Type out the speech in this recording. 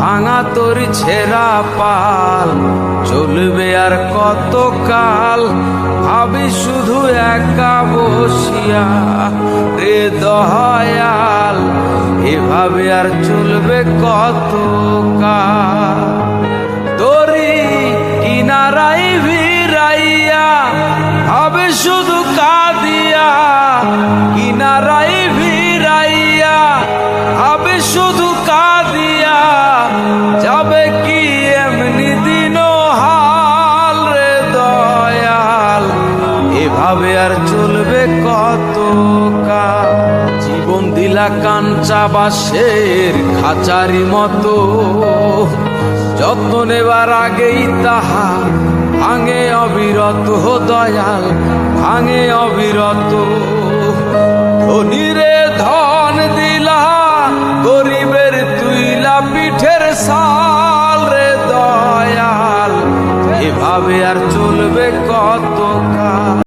ভাঙা তোর ছেঁড়া পাল চলবে আর কত কাল, ভাবি শুধু একা বসিয়া রে দয়াল, এভাবে আর চলবে কত কাল। তোরি কিনারাই ভিড়াইয়া ভাবে শুধু কাঁদিয়া, কিনারাই ভিড়াইয়া ভাবে শুধু কাঁদিয়া, যাবে কি এমনি দিন হাল রে দয়াল, এভাবে আর চলবে কত কাল। জীবন দিলা কাঞ্চা বাঁশের খাঁচারি মতো, যত্ন নেবার আগেই তাহা ভাঙে অবিরত দয়াল, ভাঙে অবিরত। ধনীরে ধন দিলা, গরিবের তুইলা পিঠের সাল রে দয়াল, এভাবে আর চলবে কত কাল।